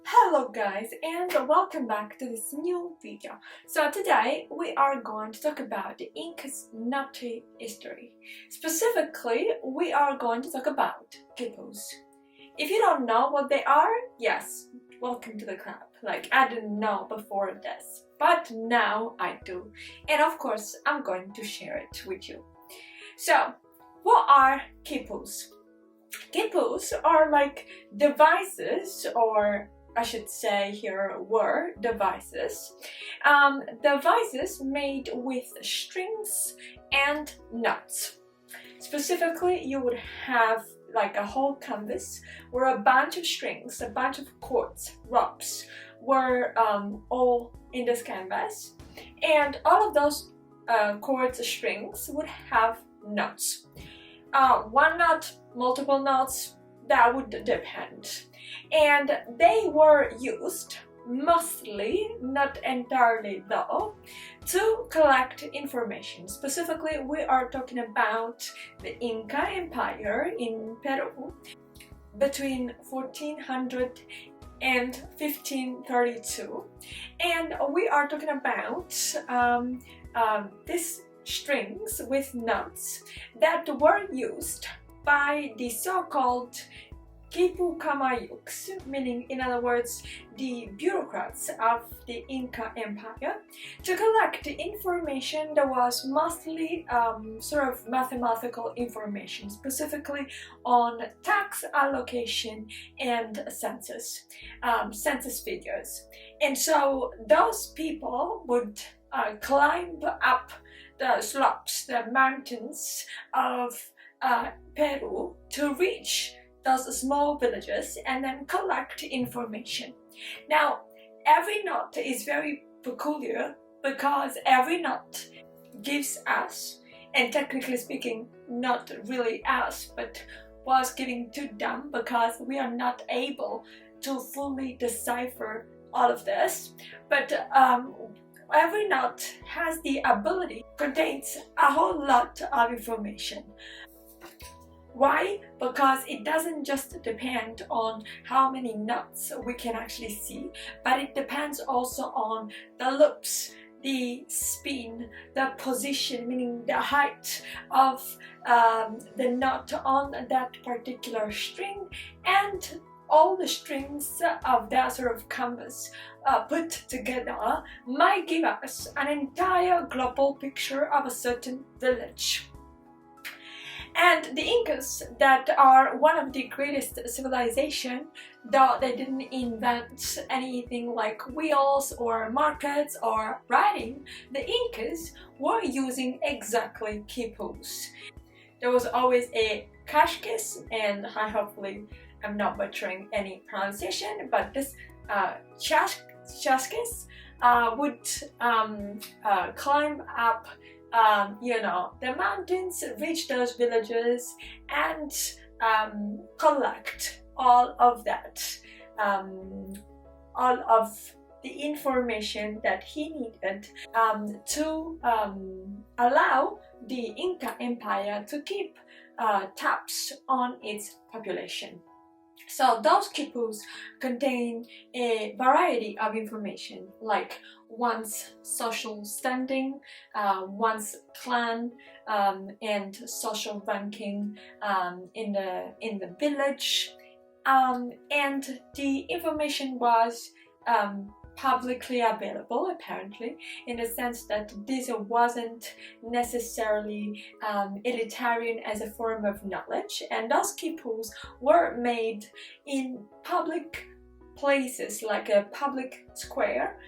Hello guys, and welcome back to this new video. So today we are going to talk about the Incas Knotty history. Specifically, we are going to talk about Khipus. If you don't know what they are, yes, welcome to the club. Like, I didn't know before this, but now I do. And of course, I'm going to share it with you. So, what are Khipus? Khipus are like devices, or I should say here were devices. Devices made with strings and knots. Specifically, you would have like a whole canvas where a bunch of strings, a bunch of cords, ropes were all in this canvas, and all of those cords, strings would have knots. One knot, multiple knots, that would depend. And they were used mostly, not entirely though, to collect information. Specifically, we are talking about the Inca Empire in Peru between 1400 and 1532, and we are talking about these strings with knots that were used by the so-called Khipu Kamayuks, meaning in other words the bureaucrats of the Inca Empire, to collect information that was mostly sort of mathematical information, specifically on tax allocation and census figures. And so those people would climb up the slopes, the mountains of Peru to reach those small villages and then collect information. Now, every knot is very peculiar because every knot gives us, and technically speaking, not really us, but was giving to them because we are not able to fully decipher all of this. But every knot has the ability, contains a whole lot of information. Why? Because it doesn't just depend on how many knots we can actually see, but it depends also on the loops, the spin, the position, meaning the height of the knot on that particular string, and all the strings of that sort of canvas put together might give us an entire global picture of a certain village. And the Incas, that are one of the greatest civilization, though they didn't invent anything like wheels or markets or writing, the Incas were using exactly Khipus. There was always a kashkis, and I hopefully am not butchering any pronunciation, but this kashkis would climb up the mountains, reach those villages, and collect all of that, all of the information that he needed to allow the Inca Empire to keep tabs on its population. So those Khipus contain a variety of information, like one's social standing, one's clan, and social ranking in the village, and the information was publicly available, apparently, in the sense that this wasn't necessarily elitarian as a form of knowledge, and those Khipus were made in public places, like a public square,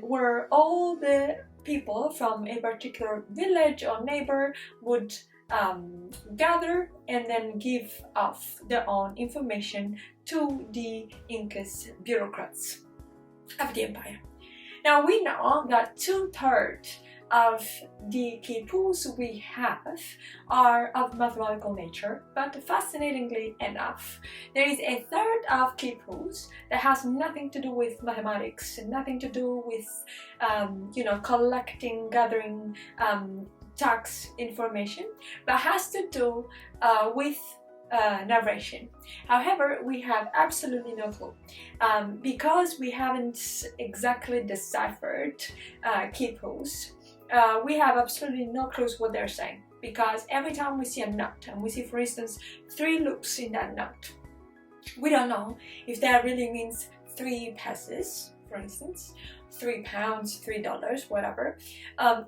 where all the people from a particular village or neighbor would gather and then give off their own information to the Incas bureaucrats of the empire. Now we know that 2/3 of the Khipus we have are of mathematical nature, but fascinatingly enough, there is a third of Khipus that has nothing to do with mathematics, nothing to do with collecting, gathering tax information, but has to do with narration. However, we have absolutely no clue because we haven't exactly deciphered Khipus. We have absolutely no clues what they're saying, because every time we see a knot and we see, for instance, 3 loops in that knot, we don't know if that really means 3 pesos, for instance, 3 pounds, $3, whatever.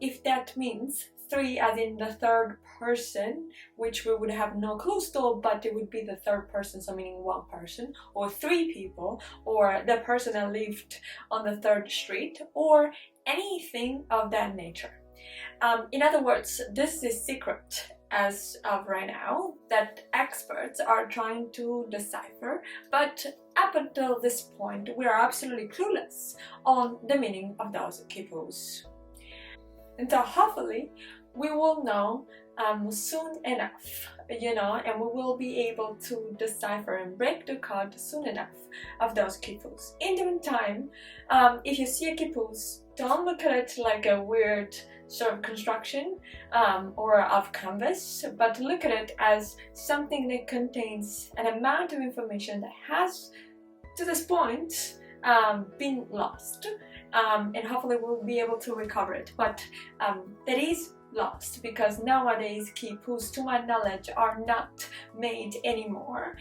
If that means 3 as in the third person, which we would have no clue still, but it would be the third person, so meaning 1 person, or 3 people, or the person that lived on the 3rd street, or anything of that nature. In other words, this is secret as of right now that experts are trying to decipher, but up until this point we are absolutely clueless on the meaning of those Khipus. And so hopefully we will know soon enough, you know, and we will be able to decipher and break the code soon enough of those Khipus. In the meantime, if you see a Khipus, don't look at it like a weird sort of construction or of canvas, but look at it as something that contains an amount of information that has, to this point, been lost, and hopefully we'll be able to recover it, but that is lost because nowadays Khipus, to my knowledge, are not made anymore.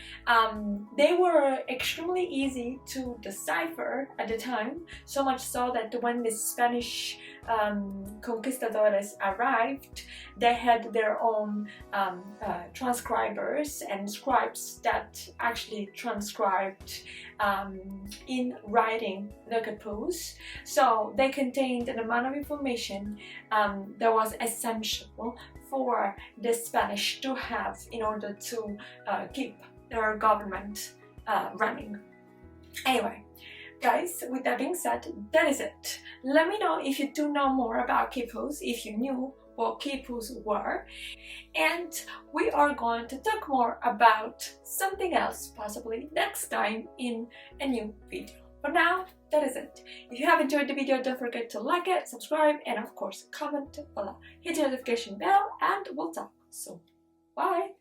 They were extremely easy to decipher at the time, so much so that when the Spanish conquistadores arrived, they had their own transcribers and scribes that actually transcribed in writing the Khipus. So they contained an amount of information that was essential for the Spanish to have in order to keep their government running. Anyway, guys, with that being said, that is it. Let me know if you do know more about Khipus, if you knew what Khipus were, and we are going to talk more about something else possibly next time in a new video. For now, that is it. If you have enjoyed the video, don't forget to like it, subscribe, and of course comment below. Hit the notification bell, and we'll talk soon. Bye!